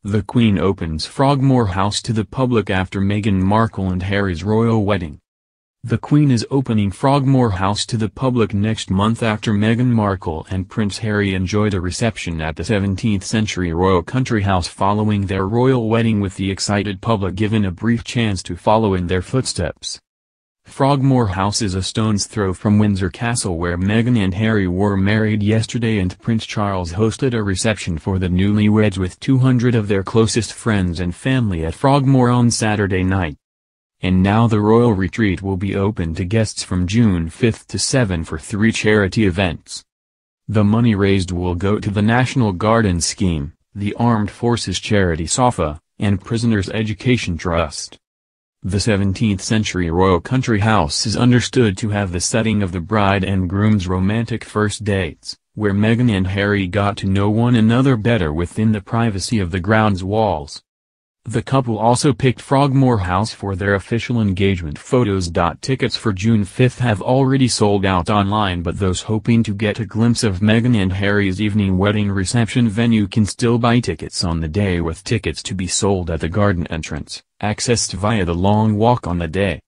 The Queen opens Frogmore House to the public after Meghan Markle and Harry's royal wedding. The Queen is opening Frogmore House to the public next month after Meghan Markle and Prince Harry enjoyed a reception at the 17th-century royal country house following their royal wedding, with the excited public given a brief chance to follow in their footsteps. Frogmore House is a stone's throw from Windsor Castle, where Meghan and Harry were married yesterday, and Prince Charles hosted a reception for the newlyweds with 200 of their closest friends and family at Frogmore on Saturday night. And now the royal retreat will be open to guests from June 5 to 7 for 3 charity events. The money raised will go to the National Garden Scheme, the Armed Forces Charity SOFA, and Prisoners Education Trust. The 17th-century royal country house is understood to have the setting of the bride and groom's romantic first dates, where Meghan and Harry got to know one another better within the privacy of the grounds walls. The couple also picked Frogmore House for their official engagement photos. Tickets for June 5 have already sold out online, but those hoping to get a glimpse of Meghan and Harry's evening wedding reception venue can still buy tickets on the day, with tickets to be sold at the garden entrance, accessed via the Long Walk on the day.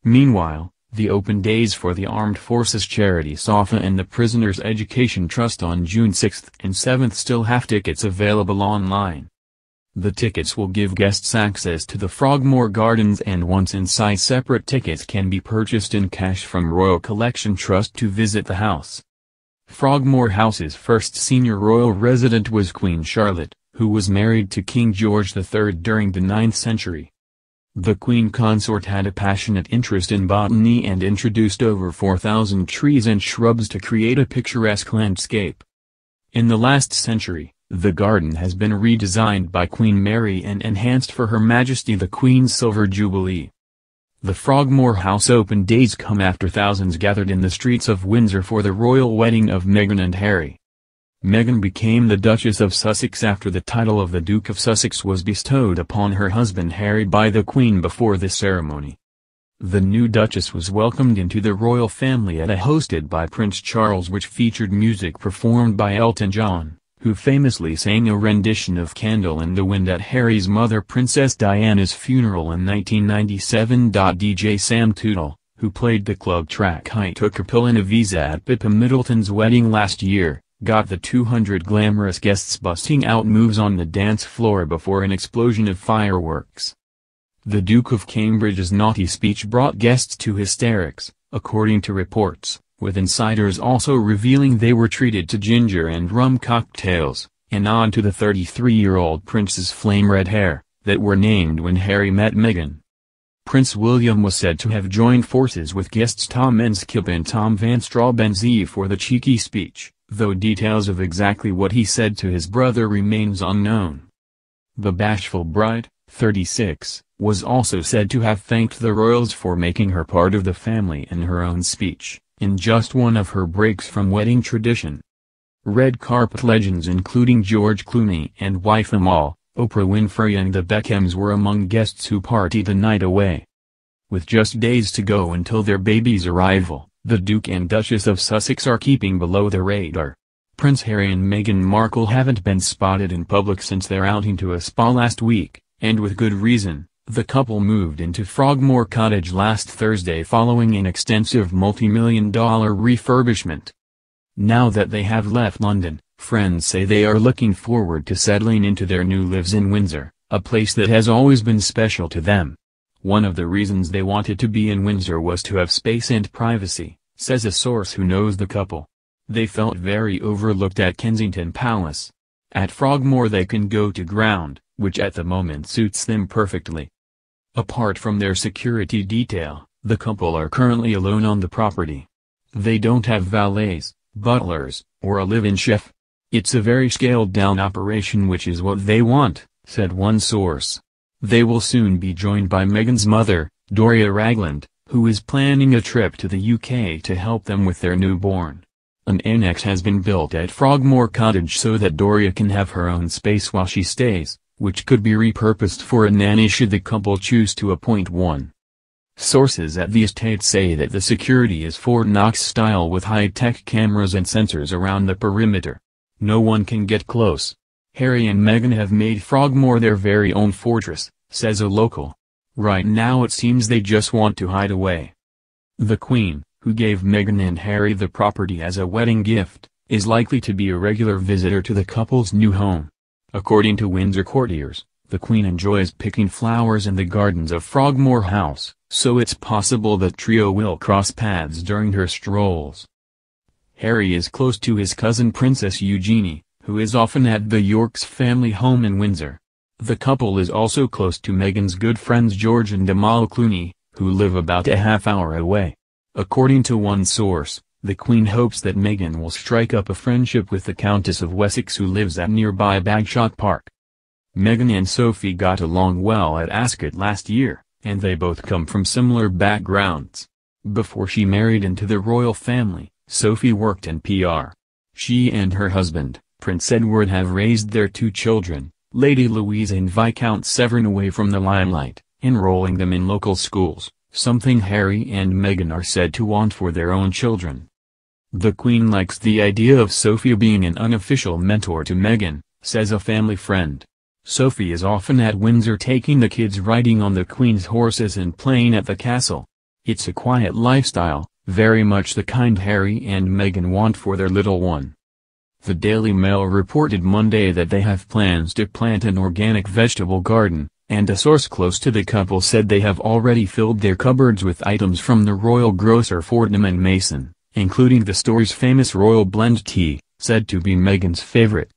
Meanwhile, the open days for the Armed Forces Charity SOFA and the Prisoners Education Trust on June 6 and 7 still have tickets available online. The tickets will give guests access to the Frogmore Gardens, and once inside, separate tickets can be purchased in cash from Royal Collection Trust to visit the house. Frogmore House's first senior royal resident was Queen Charlotte, who was married to King George III during the 9th century. The Queen Consort had a passionate interest in botany and introduced over 4,000 trees and shrubs to create a picturesque landscape. In the last century, the garden has been redesigned by Queen Mary and enhanced for Her Majesty the Queen's Silver Jubilee. The Frogmore House open days come after thousands gathered in the streets of Windsor for the royal wedding of Meghan and Harry. Meghan became the Duchess of Sussex after the title of the Duke of Sussex was bestowed upon her husband Harry by the Queen before the ceremony. The new Duchess was welcomed into the royal family at a hosted by Prince Charles, which featured music performed by Elton John, who famously sang a rendition of Candle in the Wind at Harry's mother Princess Diana's funeral in 1997. DJ Sam Tootle, who played the club track I Took a Pill in Ibiza at Pippa Middleton's wedding last year, got the 200 glamorous guests busting out moves on the dance floor before an explosion of fireworks. The Duke of Cambridge's naughty speech brought guests to hysterics, according to reports, with insiders also revealing they were treated to ginger and rum cocktails, a nod to the 33-year-old prince's flame red hair, that were named when Harry met Meghan. Prince William was said to have joined forces with guests Tom Enskip and Tom Van Straubenzee for the cheeky speech, though details of exactly what he said to his brother remains unknown. The bashful bride, 36, was also said to have thanked the royals for making her part of the family in her own speech, in just one of her breaks from wedding tradition. Red carpet legends including George Clooney and wife Amal, Oprah Winfrey and the Beckhams were among guests who partied the night away. With just days to go until their baby's arrival, the Duke and Duchess of Sussex are keeping below the radar. Prince Harry and Meghan Markle haven't been spotted in public since their outing to a spa last week, and with good reason. The couple moved into Frogmore Cottage last Thursday following an extensive multi-million-dollar refurbishment. Now that they have left London, friends say they are looking forward to settling into their new lives in Windsor, a place that has always been special to them. One of the reasons they wanted to be in Windsor was to have space and privacy, says a source who knows the couple. They felt very overlooked at Kensington Palace. At Frogmore they can go to ground, which at the moment suits them perfectly. Apart from their security detail, the couple are currently alone on the property. They don't have valets, butlers, or a live-in chef. It's a very scaled-down operation, which is what they want, said one source. They will soon be joined by Meghan's mother, Doria Ragland, who is planning a trip to the UK to help them with their newborn. An annex has been built at Frogmore Cottage so that Doria can have her own space while she stays, which could be repurposed for a nanny should the couple choose to appoint one. Sources at the estate say that the security is Fort Knox style with high-tech cameras and sensors around the perimeter. No one can get close. Harry and Meghan have made Frogmore their very own fortress, says a local. Right now it seems they just want to hide away. The Queen, who gave Meghan and Harry the property as a wedding gift, is likely to be a regular visitor to the couple's new home. According to Windsor courtiers, the Queen enjoys picking flowers in the gardens of Frogmore House, so it's possible the trio will cross paths during her strolls. Harry is close to his cousin Princess Eugenie, who is often at the Yorks family home in Windsor. The couple is also close to Meghan's good friends George and Amal Clooney, who live about a half-hour away. According to one source, the Queen hopes that Meghan will strike up a friendship with the Countess of Wessex, who lives at nearby Bagshot Park. Meghan and Sophie got along well at Ascot last year, and they both come from similar backgrounds. Before she married into the royal family, Sophie worked in PR. She and her husband, Prince Edward, have raised their two children, Lady Louise and Viscount Severn, away from the limelight, enrolling them in local schools, something Harry and Meghan are said to want for their own children. The Queen likes the idea of Sophie being an unofficial mentor to Meghan, says a family friend. Sophie is often at Windsor taking the kids riding on the Queen's horses and playing at the castle. It's a quiet lifestyle, very much the kind Harry and Meghan want for their little one. The Daily Mail reported Monday that they have plans to plant an organic vegetable garden, and a source close to the couple said they have already filled their cupboards with items from the royal grocer Fortnum and Mason, including the store's famous Royal Blend tea, said to be Meghan's favorite.